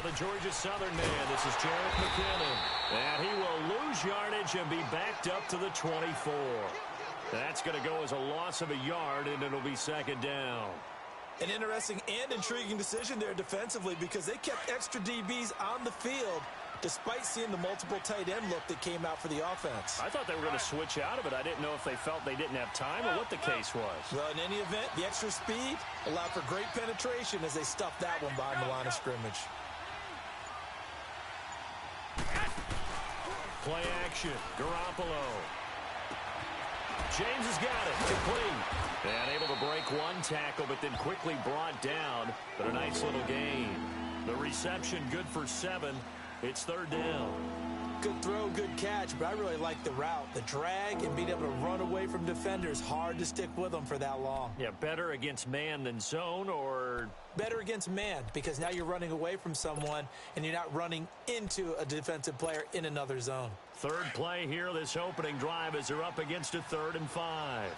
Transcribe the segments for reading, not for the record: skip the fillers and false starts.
the Georgia Southern man, this is Jarrett McKinnon. And he will lose yardage and be backed up to the 24. That's going to go as a loss of a yard, and it'll be second down. An interesting and intriguing decision there defensively because they kept extra DBs on the field despite seeing the multiple tight end look that came out for the offense. I thought they were going to switch out of it. I didn't know if they felt they didn't have time or what the case was. Well, in any event, the extra speed allowed for great penetration as they stuffed that one behind the line of scrimmage. Play action. Garoppolo. James has got it. Complete. And able to break one tackle, but then quickly brought down. But a nice little gain. The reception good for 7. It's third down. Good throw, good catch, but I really like the route. The drag and being able to run away from defenders, hard to stick with them for that long. Yeah, better against man than zone, or? Better against man, because now you're running away from someone and you're not running into a defensive player in another zone. Third play here, this opening drive, as they're up against a 3rd and 5.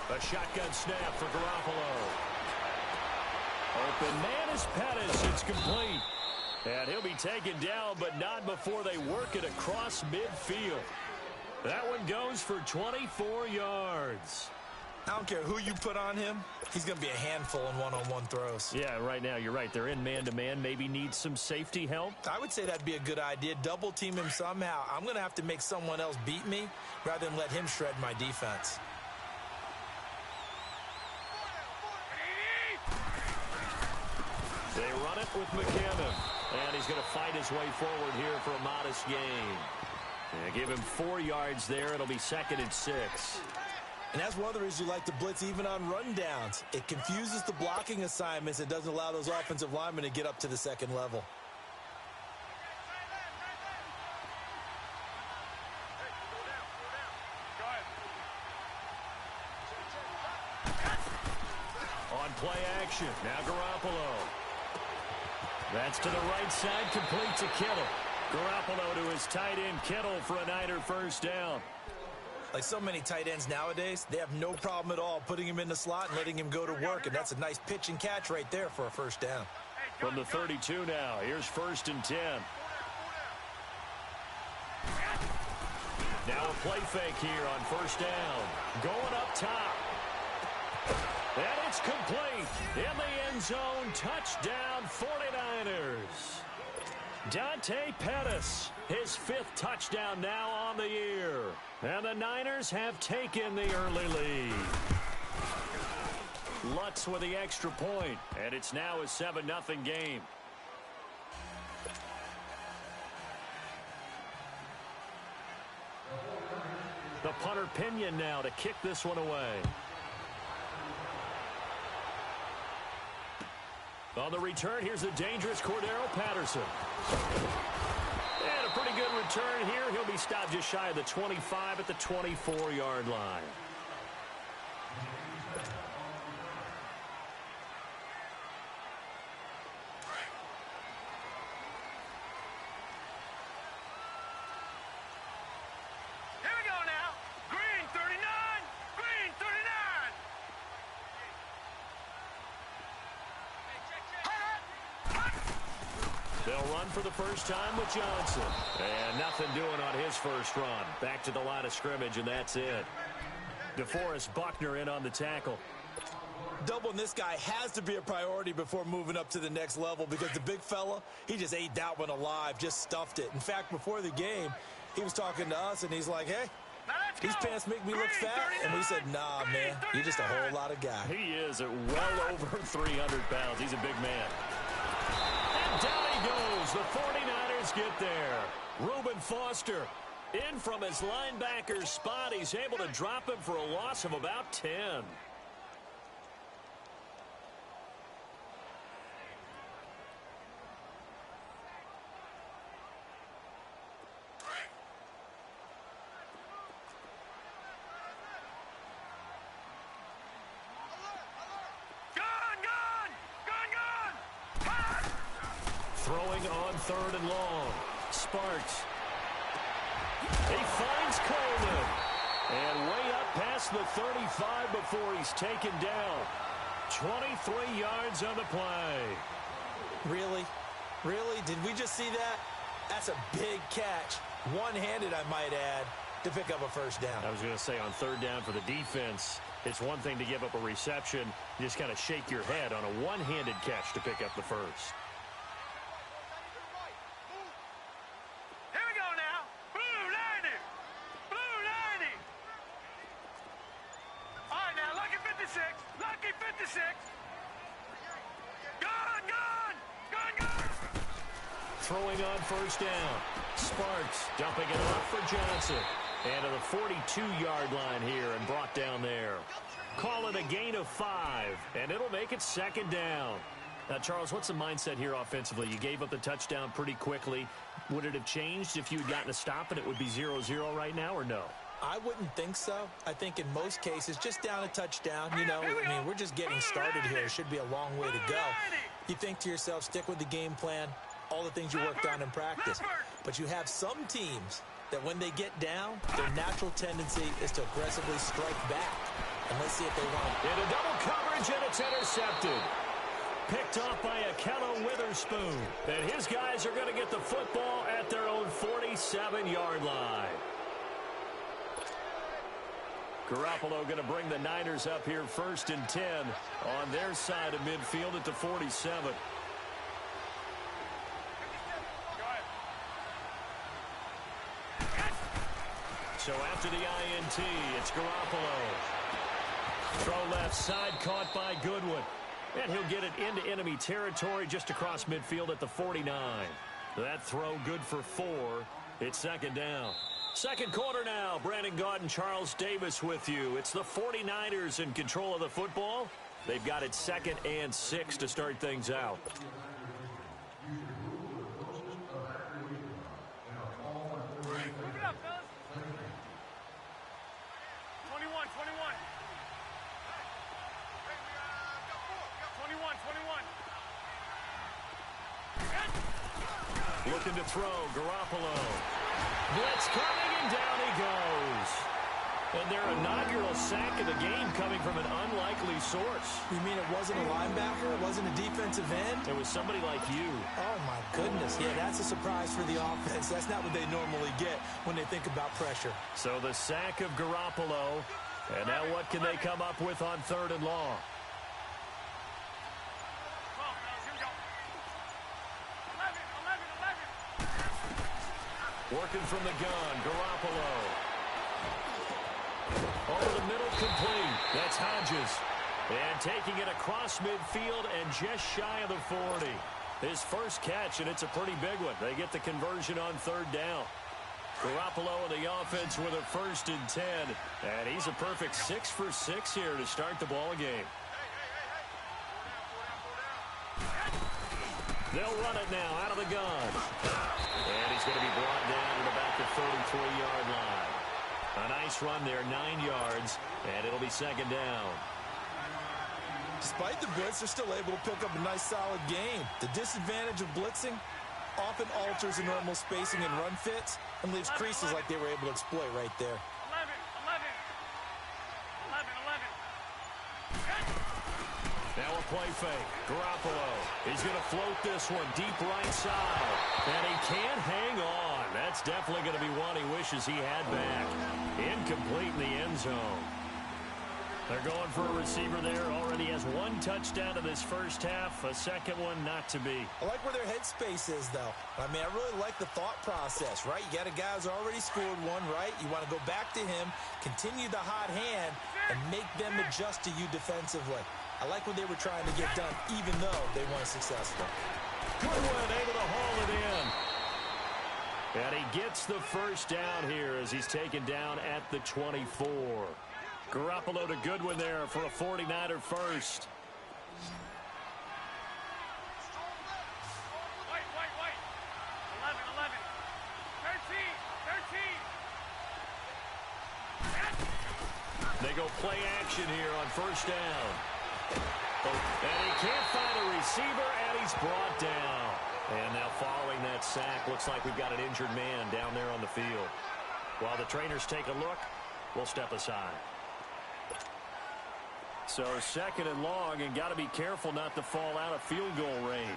A shotgun snap for Garoppolo. Open man is Pettis. It's complete. And he'll be taken down, but not before they work it across midfield. That one goes for 24 yards. I don't care who you put on him. He's going to be a handful in one-on-one throws. Yeah, right now, you're right. They're in man-to-man. Maybe need some safety help. I would say that'd be a good idea. Double team him somehow. I'm going to have to make someone else beat me rather than let him shred my defense. They run it with McKinnon. And he's going to fight his way forward here for a modest gain. And give him 4 yards there. It'll be 2nd and 6. And that's one of the reasons you like to blitz even on rundowns. It confuses the blocking assignments. It doesn't allow those offensive linemen to get up to the second level. On play action. Now Garoppolo. That's to the right side, complete to Kittle. Garoppolo to his tight end, Kittle, for a Niner first down. Like so many tight ends nowadays, they have no problem at all putting him in the slot and letting him go to work, and that's a nice pitch and catch right there for a first down. From the 32 now, here's 1st and 10. Now a play fake here on first down. Going up top. And it's complete. In the end zone, touchdown 49ers. Dante Pettis, his 5th touchdown now on the year. And the Niners have taken the early lead. Lutz with the extra point, and it's now a 7-0 game. The punter Pinion now to kick this one away. On the return, here's the dangerous Cordero Patterson. And a pretty good return here. He'll be stopped just shy of the 25 at the 24-yard line. Here we go now. Green 39. Green 39. They'll run for the first time with Johnson. And nothing doing on his first run. Back to the line of scrimmage, and that's it. DeForest Buckner in on the tackle. Doubling this guy has to be a priority before moving up to the next level because the big fella, he just ate that one alive, just stuffed it. In fact, before the game, he was talking to us, and he's like, hey, these pants make me look fat. And we said, nah, man, you're just a whole lot of guy. He is at well over 300 pounds. He's a big man. And down he goes. The 49ers get there. Reuben Foster in from his linebacker's spot. He's able to drop him for a loss of about 10. Throwing on 3rd and long. Sparks. He finds Coleman. And way up past the 35 before he's taken down. 23 yards on the play. Really? Really? Did we just see that? That's a big catch. One-handed, I might add, to pick up a first down. I was going to say on third down for the defense, it's one thing to give up a reception. You just kind of shake your head on a one-handed catch to pick up the first. Here we go now. Blue 90. Blue 90. All right, now, lucky 56. Lucky 56. Gone, gone. Gone, gone. Throwing on first down. Sparks dumping it off for Johnson. And to the 42-yard line here and brought down there. Call it a gain of 5, and it'll make it second down. Now, Charles, what's the mindset here offensively? You gave up the touchdown pretty quickly. Would it have changed if you had gotten a stop and it would be 0-0 right now, or no? I wouldn't think so. I think in most cases, just down a touchdown, you know, I mean, we're just getting started here. It should be a long way to go. You think to yourself, stick with the game plan, all the things you worked on in practice. But you have some teams that when they get down, their natural tendency is to aggressively strike back. And let's see if they want it. Into double coverage, and it's intercepted. Picked off by Akello Witherspoon. And his guys are going to get the football at their own 47-yard line. Garoppolo going to bring the Niners up here 1st and 10 on their side of midfield at the 47. So after the INT, it's Garoppolo. Throw left side, caught by Goodwin. And he'll get it into enemy territory just across midfield at the 49. That throw good for 4. It's second down. Second quarter now. Brandon Gaudin, Charles Davis with you. It's the 49ers in control of the football. They've got it 2nd and 6 to start things out. Looking to throw, Garoppolo. Blitz coming, and down he goes. And their inaugural sack of the game coming from an unlikely source. You mean it wasn't a linebacker? It wasn't a defensive end? It was somebody like you. Oh, my goodness. Yeah, that's a surprise for the offense. That's not what they normally get when they think about pressure. So the sack of Garoppolo. And now what can they come up with on 3rd and long? Working from the gun, Garoppolo. Over the middle, complete. That's Hodges. And taking it across midfield and just shy of the 40. His first catch, and it's a pretty big one. They get the conversion on 3rd down. Garoppolo and the offense with a 1st and 10. And he's a perfect 6 for 6 here to start the ball game. They'll run it now out of the gun. And he's going to be brought down at about the 33-yard line. A nice run there, 9 yards, and it'll be second down. Despite the blitz, they're still able to pick up a nice, solid gain. The disadvantage of blitzing often alters the normal spacing and run fits and leaves creases like they were able to exploit right there. 11. Now a play fake. Garoppolo. He's going to float this one deep right side. And he can't hang on. That's definitely going to be one he wishes he had back. Incomplete in the end zone. They're going for a receiver there. Already has 1 touchdown in this first half. A second one not to be. I like where their headspace is, though. I mean, I really like the thought process, right? You got a guy who's already scored one, right? You want to go back to him, continue the hot hand, and make them adjust to you defensively. I like what they were trying to get done, even though they weren't successful. Goodwin able to haul it in. And he gets the first down here as he's taken down at the 24. Garoppolo to Goodwin there for a 49er first. Wait. 11. 13. They go play action here on first down. And he can't find a receiver, and he's brought down. And now following that sack, looks like we've got an injured man down there on the field. While the trainers take a look, will step aside. So 2nd and long, and got to be careful not to fall out of field goal range.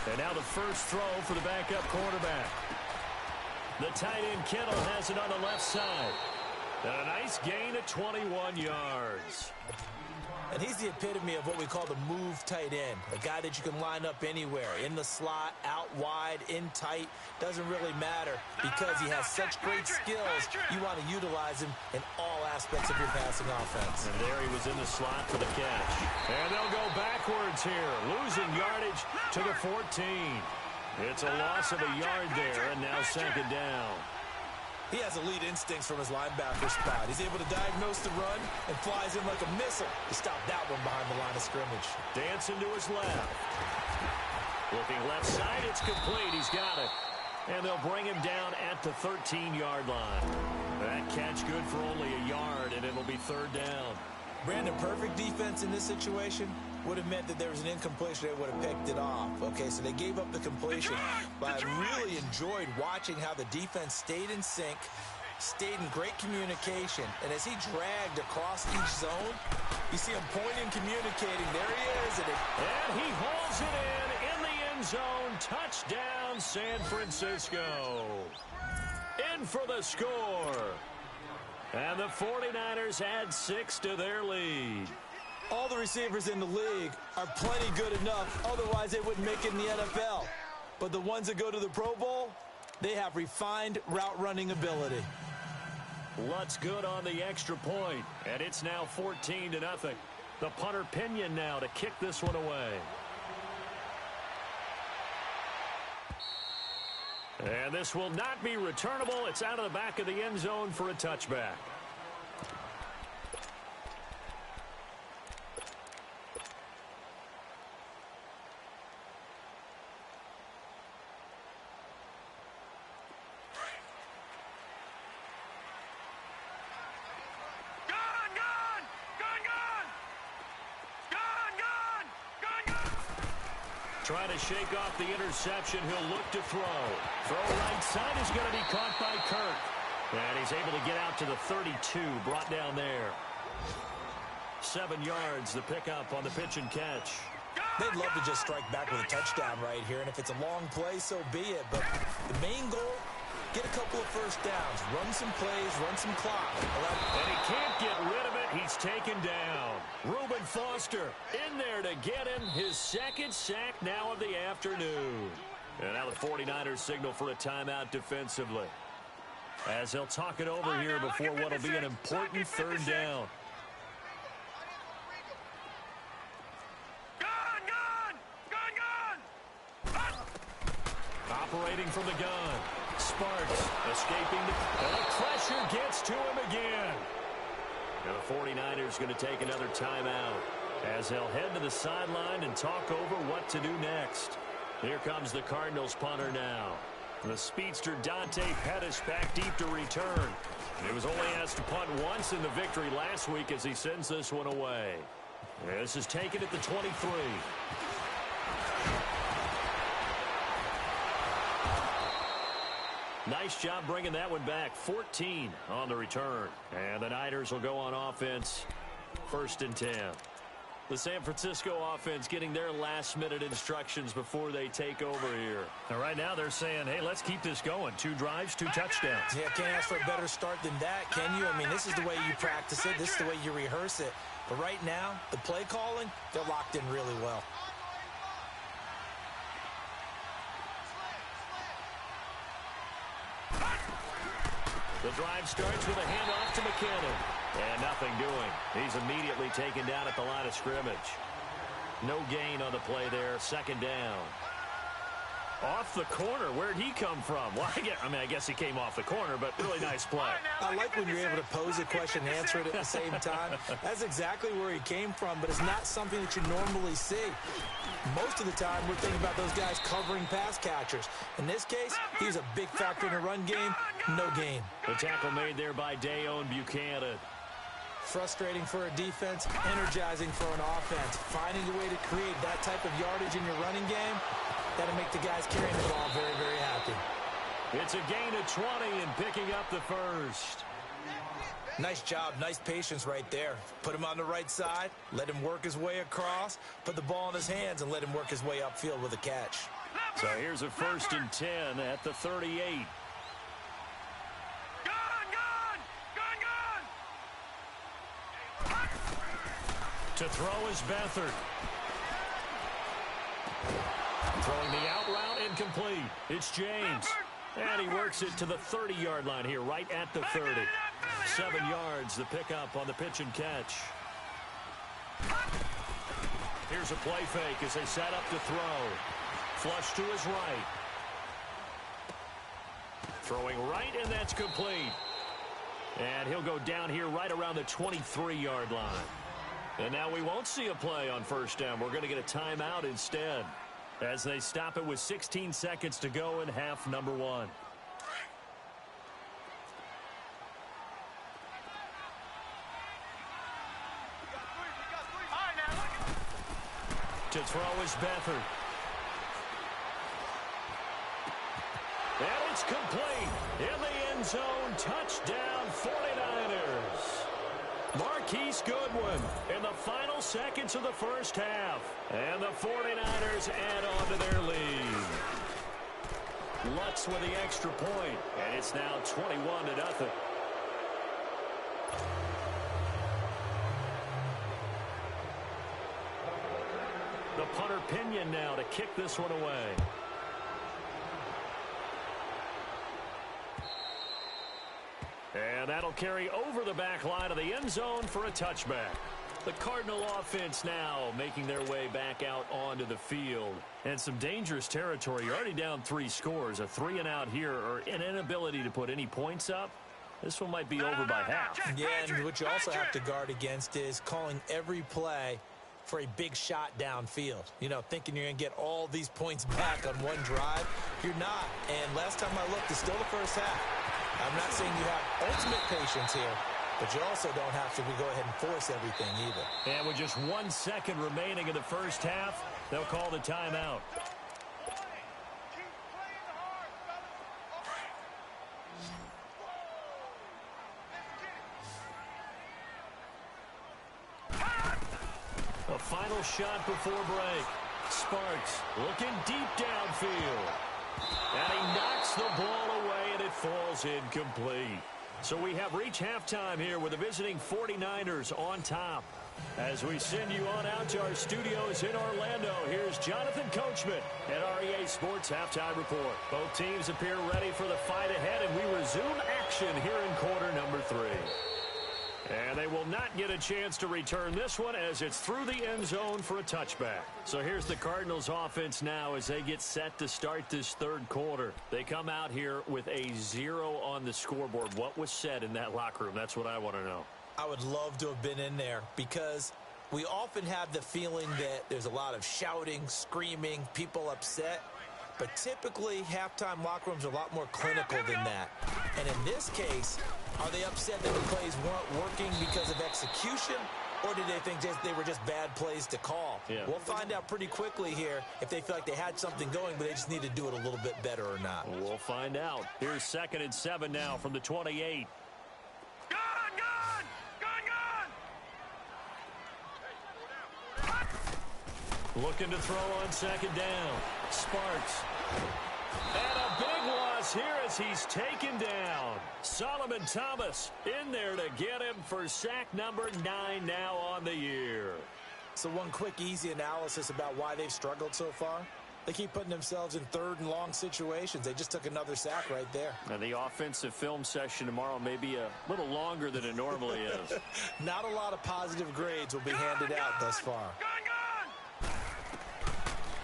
And now the first throw for the backup quarterback. The tight end Kittle has it on the left side. And a nice gain of 21 yards. And he's the epitome of what we call the move tight end. A guy that you can line up anywhere. In the slot, out wide, in tight. Doesn't really matter because he has such great skills. You want to utilize him in all aspects of your passing offense. And there he was in the slot for the catch. And they'll go backwards here. Losing yardage to the 14. It's a loss of a yard there, and now 2nd down. He has elite instincts from his linebacker spot. He's able to diagnose the run and flies in like a missile to stop that one behind the line of scrimmage. Dancing to his left. Looking left side, it's complete. He's got it. And they'll bring him down at the 13-yard line. That catch good for only a yard, and it'll be 3rd down. Brandon, perfect defense in this situation would have meant that there was an incompletion. They would have picked it off. Okay, so they gave up the completion. But I really enjoyed watching how the defense stayed in sync, stayed in great communication. And as he dragged across each zone, you see him pointing, communicating. There he is. And he hauls it in the end zone. Touchdown, San Francisco. In for the score. And the 49ers add 6 to their lead. All the receivers in the league are plenty good enough. Otherwise, they wouldn't make it in the NFL. But the ones that go to the Pro Bowl, they have refined route running ability. Lutz good on the extra point. And it's now 14-0. The punter Pinion now to kick this one away. And this will not be returnable. It's out of the back of the end zone for a touchback. Trying to shake off the interception. He'll look to throw. Throw right side is going to be caught by Kirk. And he's able to get out to the 32. Brought down there. 7 yards, the pickup on the pitch and catch. They'd love to just strike back with a touchdown right here. And if it's a long play, so be it. But the main goal, get a couple of first downs. Run some plays, run some clock. And he can't get rid of it. He's taken down. Reuben Foster in there to get him his 2nd sack now of the afternoon. And now the 49ers signal for a timeout defensively. As they'll talk it over here before what will be an important 3rd down. Operating from the gun. Sparks escaping. And the pressure gets to him again. And the 49ers going to take another timeout as they'll head to the sideline and talk over what to do next. Here comes the Cardinals punter now. The speedster Dante Pettis back deep to return. He was only asked to punt once in the victory last week as he sends this one away. This is taken at the 23. Nice job bringing that one back. 14 on the return. And the Niners will go on offense. 1st and 10. The San Francisco offense getting their last-minute instructions before they take over here. And right now they're saying, hey, let's keep this going. 2 drives, 2 touchdowns. Yeah, can't ask for a better start than that, can you? I mean, this is the way you practice it. This is the way you rehearse it. But right now, the play calling, they're locked in really well. The drive starts with a handoff to McKinnon. And nothing doing. He's immediately taken down at the line of scrimmage. No gain on the play there. 2nd down. Off the corner. Where'd he come from? Well, I guess he came off the corner, but really nice play. I like when you're able to pose a question and answer it at the same time. That's exactly where he came from, but it's not something that you normally see. Most of the time, we're thinking about those guys covering pass catchers. In this case, he's a big factor in the run game. No gain. The tackle made there by Dayon Buchanan. Frustrating for a defense, energizing for an offense. Finding a way to create that type of yardage in your running game, that'll make the guys carrying the ball very, very happy. It's a gain of 20 and picking up the first. Nice job, nice patience right there. Put him on the right side, let him work his way across, put the ball in his hands, and let him work his way upfield with a catch. So here's a 1st and 10 at the 38. To throw is Beathard. Throwing the out route incomplete. It's James. And he works it to the 30-yard line here, right at the 30. 7 yards, the pickup on the pitch and catch. Here's a play fake as they set up to throw. Flush to his right. Throwing right, and that's complete. And he'll go down here right around the 23-yard line. And now we won't see a play on 1st down. We're going to get a timeout instead, as they stop it with 16 seconds to go in half number 1. To throw is Beathard. And it's complete. In the end zone, touchdown 49ers. Marquise Goodwin in the final seconds of the 1st half. And the 49ers add on to their lead. Lutz with the extra point, and it's now 21-0. The punter Pinion now to kick this one away. And that'll carry over the back line of the end zone for a touchback. The Cardinal offense now making their way back out onto the field. And some dangerous territory. You're already down 3 scores. A 3-and-out here, or an inability to put any points up. This one might be over by half. Yeah, and what you also have to guard against is calling every play for a big shot downfield. You know, thinking you're going to get all these points back on one drive. You're not. And last time I looked, it's still the 1st half. I'm not saying you have ultimate patience here, but you also don't have to go ahead and force everything either. And with just 1 second remaining in the 1st half, they'll call the timeout. A final shot before break. Sparks looking deep downfield. And he knocks the ball away, and it falls incomplete. So we have reached halftime here with the visiting 49ers on top. As we send you on out to our studios in Orlando, here's Jonathan Coachman at REA Sports Halftime Report. Both teams appear ready for the fight ahead, and we resume action here in quarter number 3. And they will not get a chance to return this one as it's through the end zone for a touchback. So here's the Cardinals offense now as they get set to start this 3rd quarter. They come out here with a 0 on the scoreboard. What was said in that locker room? That's what I want to know. I would love to have been in there because we often have the feeling that there's a lot of shouting, screaming, people upset. But typically, halftime locker rooms are a lot more clinical than that. And in this case, are they upset that the plays weren't working because of execution, or did they think they were just bad plays to call? Yeah. We'll find out pretty quickly here if they feel like they had something going, but they just need to do it a little bit better or not. We'll find out. Here's 2nd and 7 now from the 28. Looking to throw on 2nd down. Sparks. And a big loss here as he's taken down. Solomon Thomas in there to get him for sack number 9 now on the year. So one quick, easy analysis about why they've struggled so far. They keep putting themselves in 3rd and long situations. They just took another sack right there. And the offensive film session tomorrow may be a little longer than it normally is. Not a lot of positive grades will be handed out thus far.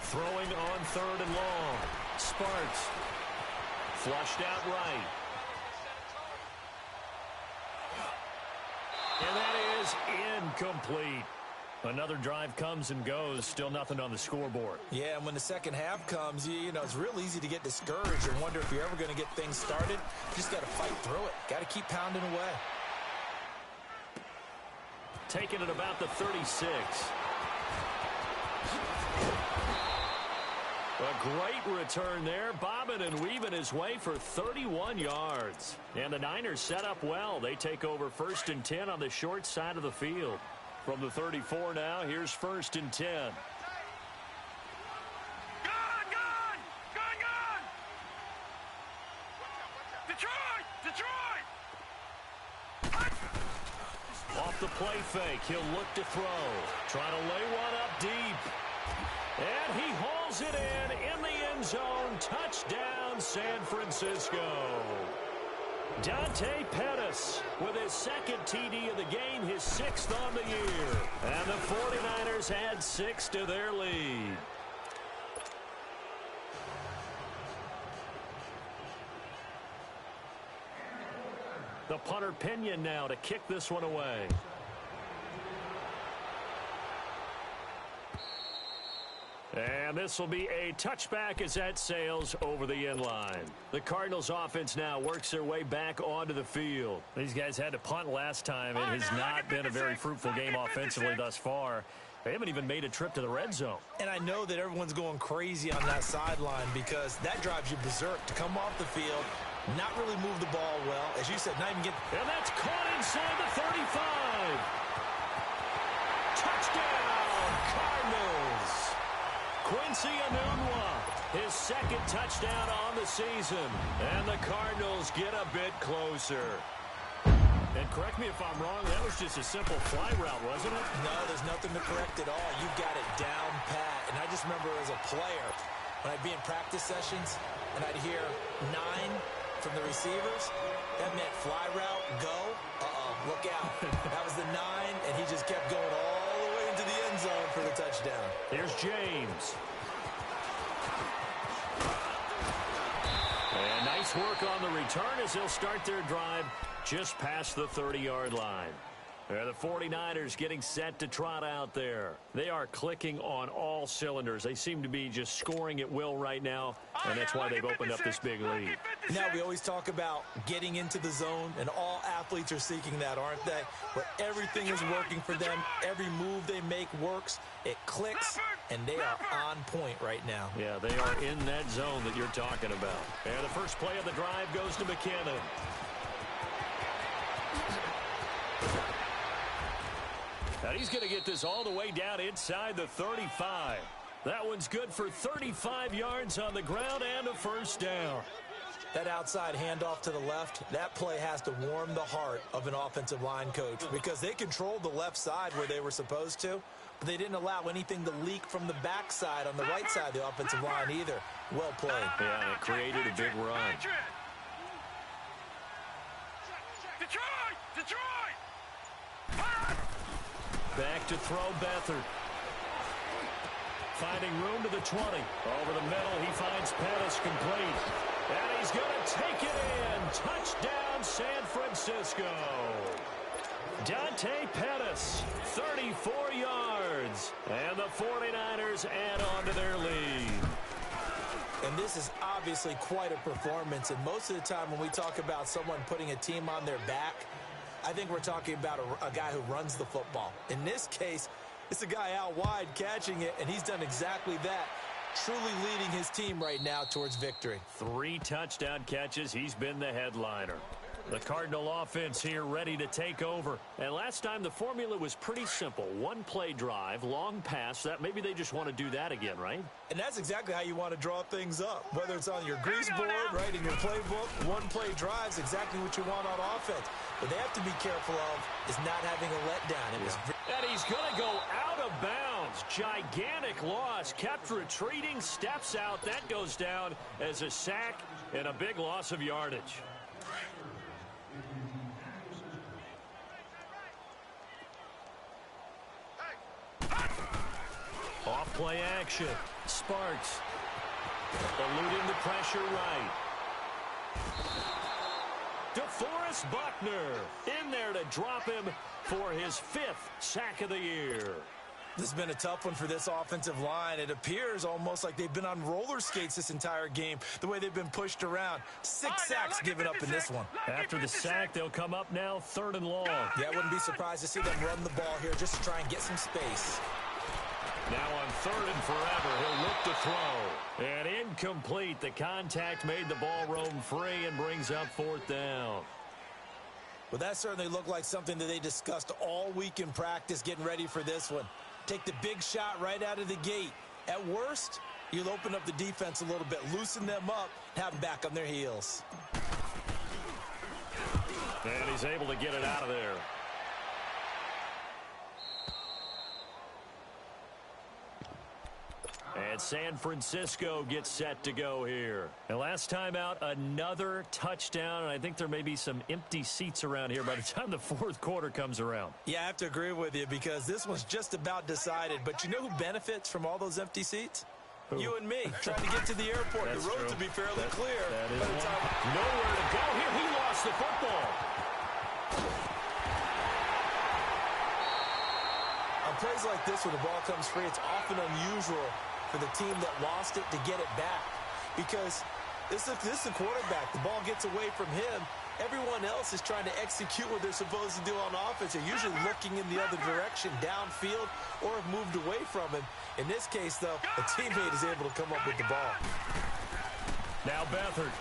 Throwing on 3rd and long. Sparks. Flushed out right. And that is incomplete. Another drive comes and goes. Still nothing on the scoreboard. Yeah, and when the 2nd half comes, you know, it's real easy to get discouraged and wonder if you're ever going to get things started. You just got to fight through it. Got to keep pounding away. taken at about the 36. A great return there, bobbing and weaving his way for 31 yards. And the Niners set up well. They take over 1st and 10 on the short side of the field. From the 34 now, here's 1st and 10. Off the play fake, he'll look to throw. Trying to lay one up deep. And he hauls it in the end zone. Touchdown, San Francisco. Dante Pettis with his 2nd TD of the game, his 6th on the year. And the 49ers add 6 to their lead. The punter Pinion now to kick this one away. And this will be a touchback as that sails over the end line. The Cardinals offense now works their way back onto the field. These guys had to punt last time. It has not been a very fruitful game offensively thus far. They haven't even made a trip to the red zone. And I know that everyone's going crazy on that sideline because that drives you berserk to come off the field, not really move the ball well. As you said, not even get... And that's caught inside the 35. Touchdown, Cardinals. Quincy Enunwa, his 2nd touchdown on the season. And the Cardinals get a bit closer. And correct me if I'm wrong, that was just a simple fly route, wasn't it? No, there's nothing to correct at all. You've got it down pat. And I just remember as a player, when I'd be in practice sessions and I'd hear 9 from the receivers, that meant fly route, go, look out. That was the 9, and he just kept going all the way into the end zone for the touchdown. Here's James. And nice work on the return as they'll start their drive just past the 30-yard line. The 49ers getting set to trot out there. They are clicking on all cylinders. They seem to be just scoring at will right now, and that's why they've opened up this big lead. Now, we always talk about getting into the zone, and all athletes are seeking that, aren't they? Where everything is working for them. Every move they make works. It clicks, and they are on point right now. Yeah, they are in that zone that you're talking about. And the first play of the drive goes to McKinnon. Now he's going to get this all the way down inside the 35. That one's good for 35 yards on the ground and a 1st down. That outside handoff to the left, that play has to warm the heart of an offensive line coach because they controlled the left side where they were supposed to, but they didn't allow anything to leak from the backside on the right side of the offensive line either. Well played. Yeah, and it created a big run. Detroit! Back to throw Beathard. Finding room to the 20. Over the middle, he finds Pettis complete. And he's going to take it in. Touchdown, San Francisco. Dante Pettis, 34 yards. And the 49ers add on to their lead. And this is obviously quite a performance. And most of the time when we talk about someone putting a team on their back, I think we're talking about a guy who runs the football. In this case, it's a guy out wide catching it, and he's done exactly that, truly leading his team right now towards victory. 3 touchdown catches. He's been the headliner. The Cardinal offense here ready to take over. And last time the formula was pretty simple. 1 play drive, long pass. That maybe they just want to do that again, right? And that's exactly how you want to draw things up. Whether it's on your grease board, right, in your playbook, 1 play drive is exactly what you want on offense. What they have to be careful of is not having a letdown. And he's going to go out of bounds. Gigantic loss. Kept retreating, steps out. That goes down as a sack and a big loss of yardage. Off play action. Sparks eluding the pressure right. DeForest Buckner in there to drop him for his 5th sack of the year. This has been a tough one for this offensive line. It appears almost like they've been on roller skates this entire game, the way they've been pushed around. 6 sacks given up in this one. After the sack, they'll come up now 3rd and long. Yeah, I wouldn't be surprised to see them run the ball here just to try and get some space. Now on 3rd and forever, he'll look to throw. And incomplete. The contact made the ball roam free and brings up 4th down. Well, that certainly looked like something that they discussed all week in practice getting ready for this one. Take the big shot right out of the gate. At worst, you'll open up the defense a little bit, loosen them up, have them back on their heels. And he's able to get it out of there. And San Francisco gets set to go here. And last time out, another touchdown. And I think there may be some empty seats around here by the time the 4th quarter comes around. Yeah, I have to agree with you because this one's just about decided. But you know who benefits from all those empty seats? Who? You and me, trying to get to the airport. The roads will be fairly clear. That is nowhere to go. Here, he lost the football. On plays like this, when the ball comes free, it's often unusual for the team that lost it to get it back. Because this is the quarterback. The ball gets away from him. Everyone else is trying to execute what they're supposed to do on offense. They're usually looking in the other direction, downfield, or have moved away from him. In this case, though, a teammate is able to come up with the ball. Now Beathard.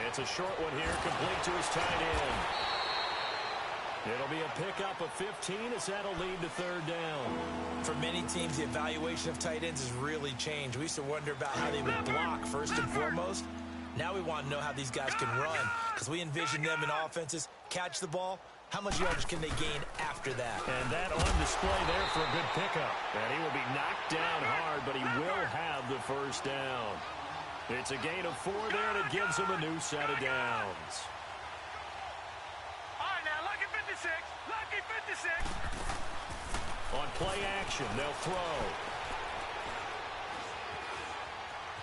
It's a short one here, complete to his tight end. It'll be a pickup of 15 as that'll lead to 3rd down. For many teams, the evaluation of tight ends has really changed. We used to wonder about how they would block first and foremost. Now we want to know how these guys can run because we envision them in offenses, catch the ball. How much yardage can they gain after that? And that on display there for a good pickup. And he will be knocked down hard, but he will have the 1st down. It's a gain of 4 there, and it gives him a new set of downs. Lucky 56. On play action, they'll throw.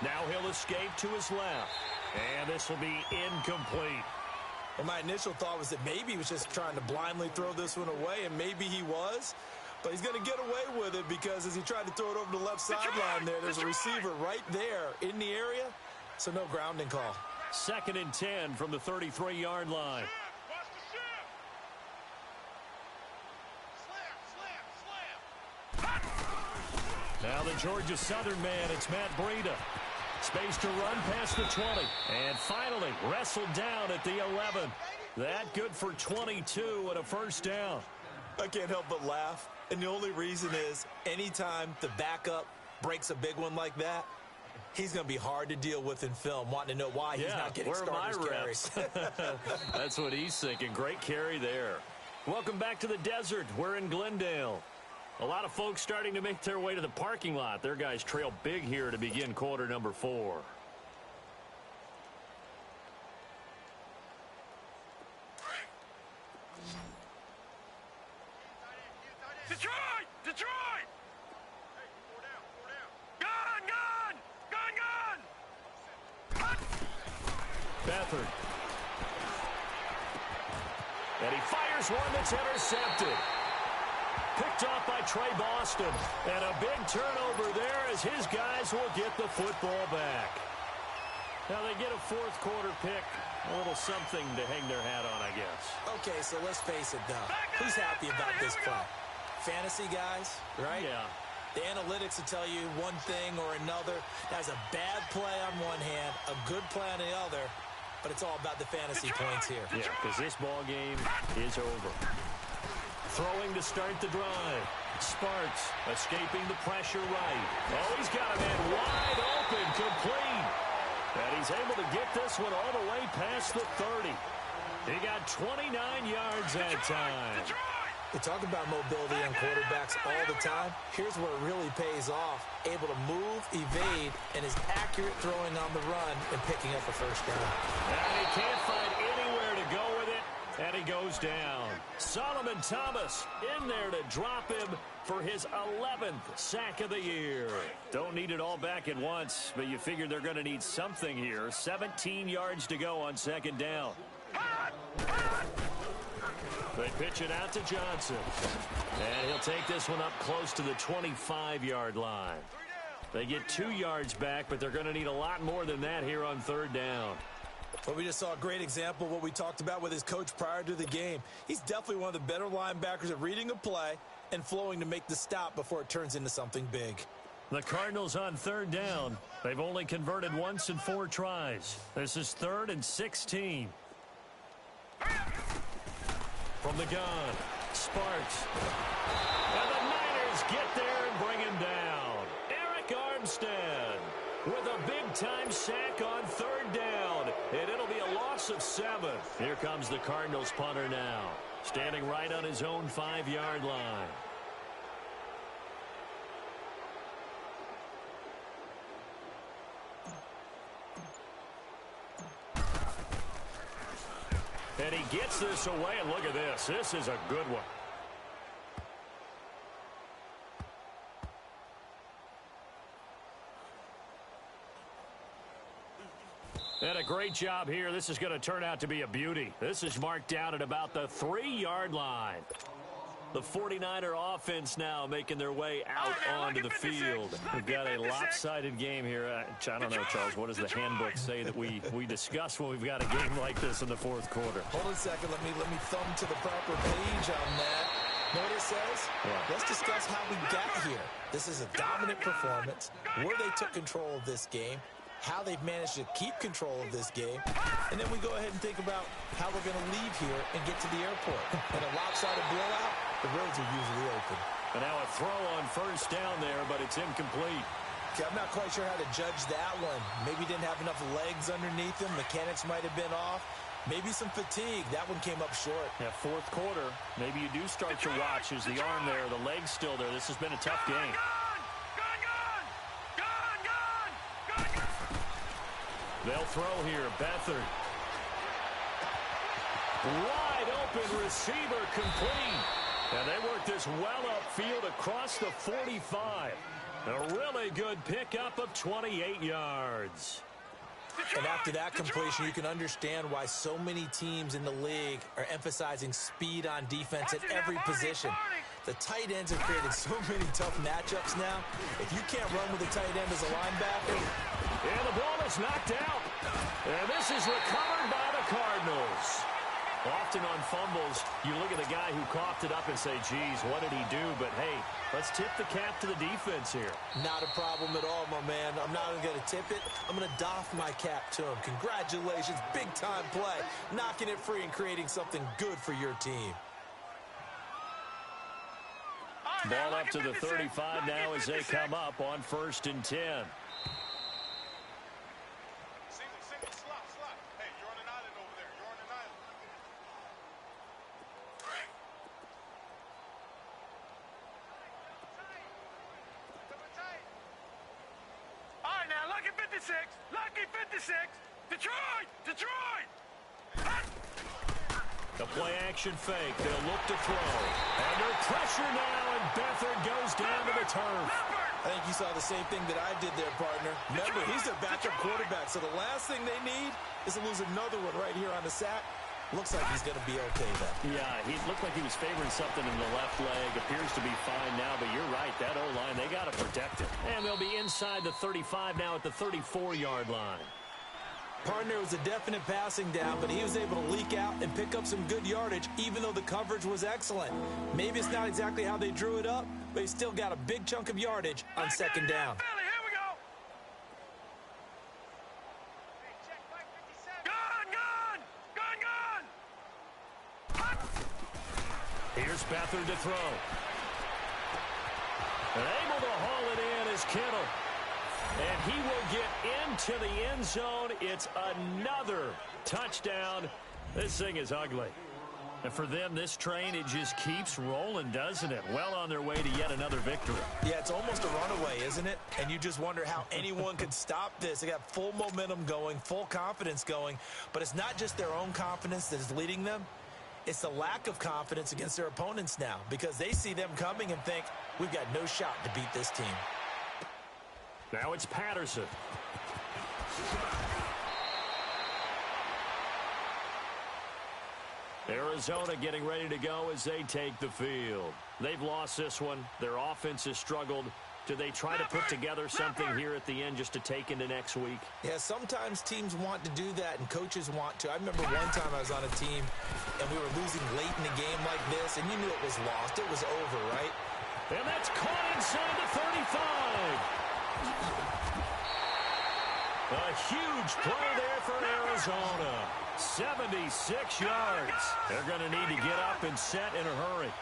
Now he'll escape to his left. And this will be incomplete. And my initial thought was that maybe he was just trying to blindly throw this one away, and maybe he was. But he's going to get away with it because as he tried to throw it over the left sideline there's a receiver right there in the area. So no grounding call. 2nd and 10 from the 33-yard line. Now the Georgia Southern man, it's Matt Breida. Space to run past the 20. And finally wrestled down at the 11. That good for 22 and a 1st down. I can't help but laugh. And the only reason is anytime the backup breaks a big one like that, he's going to be hard to deal with in film, wanting to know why he's not getting starters carries. That's what he's thinking. Great carry there. Welcome back to the desert. We're in Glendale. A lot of folks starting to make their way to the parking lot. Their guys trail big here to begin quarter number 4. Detroit! Gun! Beathard. And he fires one that's intercepted. Picked off by Trey Boston. And a big turnover there as his guys will get the football back. Now they get a 4th quarter pick. A little something to hang their hat on, I guess. Okay, so let's face it, though. Who's happy about this play? Fantasy guys, right? Yeah. The analytics will tell you one thing or another. That's a bad play on one hand, a good play on the other, but it's all about the fantasy points here. Yeah, because this ball game is over. Throwing to start the drive. Sparks escaping the pressure right. Oh, he's got a man wide open, complete. And he's able to get this one all the way past the 30. He got 29 yards that time. We talk about mobility on quarterbacks all the time. Here's where it really pays off. Able to move, evade, and is accurate throwing on the run and picking up a 1st down. And he can't find anywhere to go with it, and he goes down. Solomon Thomas in there to drop him for his 11th sack of the year. Don't need it all back at once, but you figure they're going to need something here. 17 yards to go on 2nd down. They pitch it out to Johnson. And he'll take this one up close to the 25-yard line. They get 2 yards back, but they're going to need a lot more than that here on third down. Well, we just saw a great example of what we talked about with his coach prior to the game. He's definitely one of the better linebackers at reading a play and flowing to make the stop before it turns into something big. The Cardinals on third down. They've only converted once in 4 tries. This is 3rd and 16. From the gun, Sparks. And the Niners get there and bring him down. Eric Armstead with a big-time sack on third down. And it'll be a loss of 7. Here comes the Cardinals punter now, standing right on his own 5-yard line. And he gets this away, and look at this. This is a good one. And a great job here. This is going to turn out to be a beauty. This is marked down at about the 3-yard line. The 49er offense now making their way out onto the field. We've got a lopsided game here. I don't know, Charles, what does the handbook say that we discuss when we've got a game like this in the fourth quarter? Hold on a second. Let me thumb to the proper page on that. Know what it says? Yeah. Let's discuss how we got here. This is a dominant performance, where they took control of this game, how they've managed to keep control of this game, and then we go ahead and think about how we're going to leave here and get to the airport. In a lopsided blowout, the roads are usually open. And now a throw on first down there, but it's incomplete. Okay, I'm not quite sure how to judge that one. Maybe didn't have enough legs underneath him. Mechanics might have been off. Maybe some fatigue. That one came up short. Yeah, fourth quarter, maybe you do start your watch as the arm there, the leg's still there. This has been a tough game. They'll throw here. Beathard. Wide open receiver complete. And they work this well upfield across the 45. A really good pickup of 28 yards. And after that completion, you can understand why so many teams in the league are emphasizing speed on defense at every position. The tight ends have created so many tough matchups now. If you can't run with a tight end as a linebacker. And the ball is knocked out. And this is recovered by the Cardinals. Often on fumbles, you look at the guy who coughed it up and say, geez, what did he do? But, hey, let's tip the cap to the defense here. Not a problem at all, my man. I'm not even going to tip it. I'm going to doff my cap to him. Congratulations, big-time play. Knocking it free and creating something good for your team. Ball up to the 35 now as they come up on 1st and 10. Lucky 56. Detroit. The play-action fake. They'll look to throw. Under pressure now, and Beathard goes down to the turf. I think you saw the same thing that I did there, partner. Remember, he's their backup quarterback, so the last thing they need is to lose another one right here on the sack. Looks like he's going to be okay, then. Yeah, he looked like he was favoring something in the left leg. Appears to be fine now, but you're right. That O-line, they got to protect it. And they'll be inside the 35 now at the 34-yard line. Partner, was a definite passing down, but he was able to leak out and pick up some good yardage, even though the coverage was excellent. Maybe it's not exactly how they drew it up, but he still got a big chunk of yardage on second down. Here's Beathard to throw. And able to haul it in is Kittle. And he will get into the end zone. It's another touchdown. This thing is ugly. And for them, this train, it just keeps rolling, doesn't it? Well on their way to yet another victory. Yeah, it's almost a runaway, isn't it? And you just wonder how anyone could stop this. They got full momentum going, full confidence going. But it's not just their own confidence that is leading them. It's the lack of confidence against their opponents now, because they see them coming and think, we've got no shot to beat this team. Now it's Patterson. Arizona getting ready to go as they take the field. They've lost this one. Their offense has struggled. Do they try to put together something here at the end just to take into next week? Yeah, sometimes teams want to do that and coaches want to. I remember one time I was on a team and we were losing late in the game like this, and you knew it was lost. It was over, right? And that's caught inside the 35. A huge play there for Arizona. 76 yards. They're going to need to get up and set in a hurry.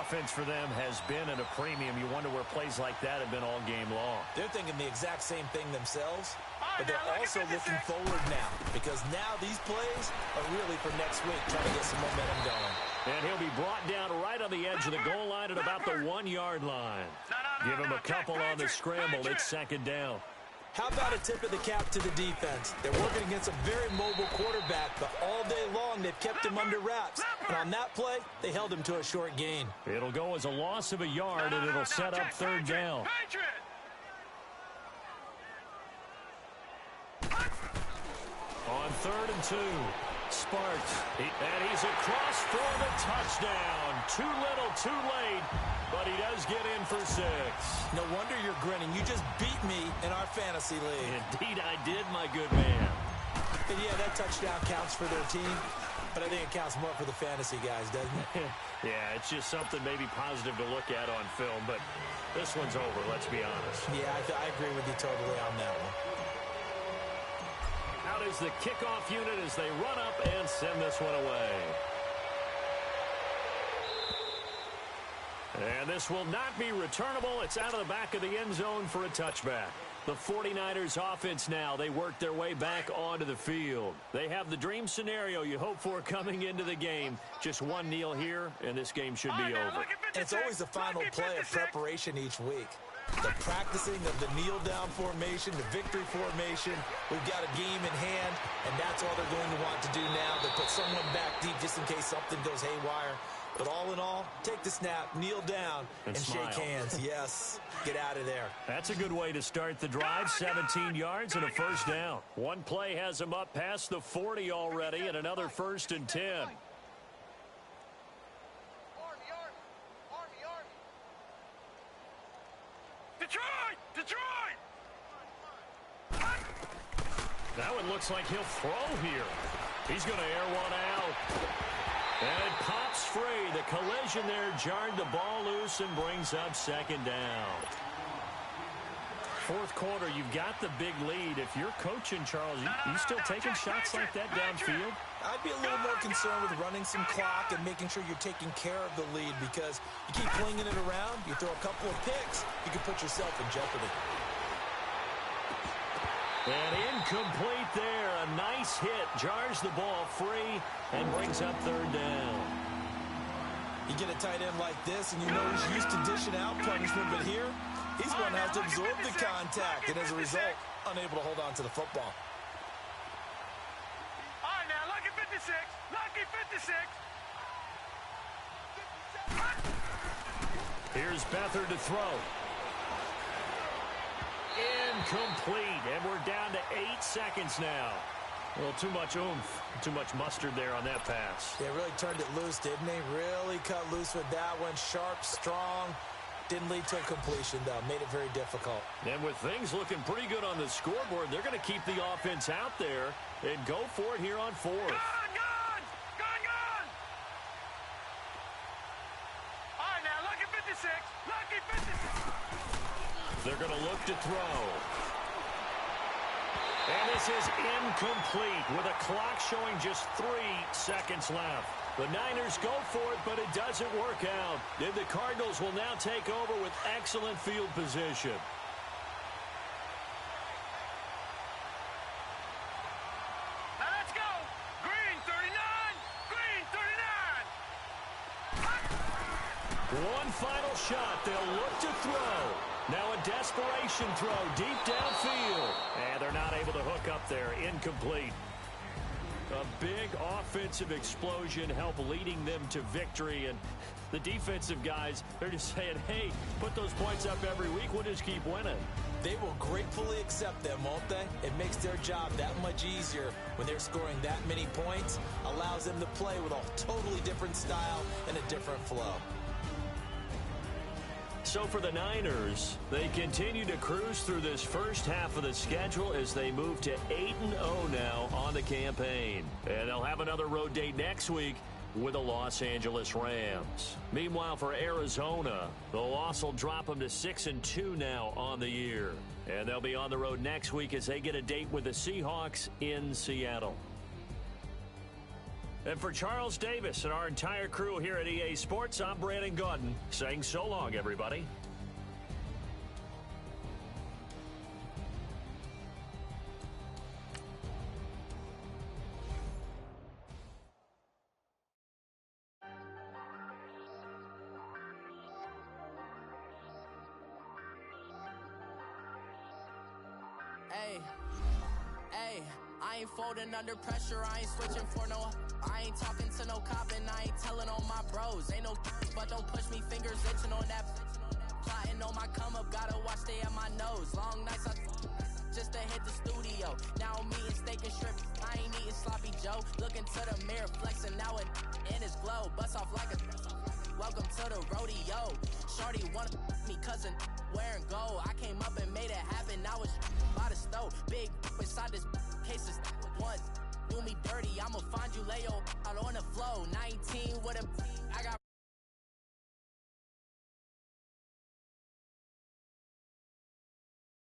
Offense for them has been at a premium. You wonder where plays like that have been all game long. They're thinking the exact same thing themselves, but they're also looking forward now because now these plays are really for next week, trying to get some momentum going. And he'll be brought down right on the edge of the goal line at about the 1-yard line. Give him a couple on the scramble. It's second down. How about a tip of the cap to the defense? They're working against a very mobile quarterback, but all day long they've kept him under wraps. And on that play, they held him to a short gain. It'll go as a loss of a yard, and it'll set up third down. On 3rd and 2, Sparks. And he's across for the touchdown. Too little, too late. But he does get in for 6. No wonder you're grinning. You just beat me in our fantasy league. Indeed I did, my good man. And yeah, that touchdown counts for their team, but I think it counts more for the fantasy guys, doesn't it? Yeah, it's just something maybe positive to look at on film, but this one's over, let's be honest. Yeah, I agree with you totally on that one. Out is the kickoff unit as they run up and send this one away. And this will not be returnable. It's out of the back of the end zone for a touchback. The 49ers offense now, they work their way back onto the field. They have the dream scenario you hope for coming into the game. Just one kneel here, and this game should be over. It's always the final play of preparation each week. The practicing of the kneel-down formation, the victory formation. We've got a game in hand, and that's all they're going to want to do now. They put someone back deep just in case something goes haywire. But all in all, take the snap, kneel down, and shake hands. Yes, get out of there. That's a good way to start the drive. 17 yards and a first down. One play has him up past the 40 already, and another 1st and 10. Detroit! That one looks like he'll throw here. He's going to air one out. And it pops free. The collision there jarred the ball loose and brings up second down. Fourth quarter, you've got the big lead. If you're coaching, Charles, you still taking shots like that downfield? I'd be a little more concerned with running some clock and making sure you're taking care of the lead, because you keep flinging it around, you throw a couple of picks, you can put yourself in jeopardy. And incomplete there. A nice hit. Jars the ball free and brings up third down. You get a tight end like this, and you know he's used to dishing out punishment, but here, he's going to have to absorb the contact, and as a result, unable to hold on to the football. All right, now, lucky 56. Lucky 56. Here's Beathard to throw. Incomplete, and we're down to 8 seconds now. A little too much oomph, too much mustard there on that pass. They really turned it loose, didn't they? Really cut loose with that one. Sharp, strong. Didn't lead to a completion, though. Made it very difficult. And with things looking pretty good on the scoreboard, they're going to keep the offense out there and go for it here on 4th. Gone! All right, now, lucky 56. Lucky 56. They're going to look to throw. And this is incomplete with a clock showing just 3 seconds left. The Niners go for it, but it doesn't work out. And the Cardinals will now take over with excellent field position. Now let's go. Green 39. Green 39. One final shot. They'll look to throw. Now a desperation throw deep downfield. And they're not able to hook up there. Incomplete. A big offensive explosion helped leading them to victory, and the defensive guys, they're just saying, hey, put those points up every week, we'll just keep winning. They will gratefully accept them, won't they? It makes their job that much easier when they're scoring that many points, allows them to play with a totally different style and a different flow. So for the Niners, they continue to cruise through this first half of the schedule as they move to 8-0 now on the campaign. And they'll have another road date next week with the Los Angeles Rams. Meanwhile, for Arizona, the loss will drop them to 6-2 now on the year. And they'll be on the road next week as they get a date with the Seahawks in Seattle. And for Charles Davis and our entire crew here at EA Sports, I'm Brandon Gaudin saying so long, everybody. Hey, I ain't folding under pressure, I ain't switching for no. I ain't talking to no cop and I ain't telling on my bros. Ain't no but don't push me, fingers itching on that. Plotting on my come up, gotta watch stay at my nose. Long nights I just to hit the studio. Now I'm eating steak and shrimp, I ain't eating sloppy Joe. Looking to the mirror, flexing now and in his glow. Bust off like a welcome to the rodeo. Shorty wanna me cousin wearing gold. I came up and made it happen, now it's by the stove. Big inside this case is once. Do me dirty, I'ma find you, lay your out on the floor. 19 with a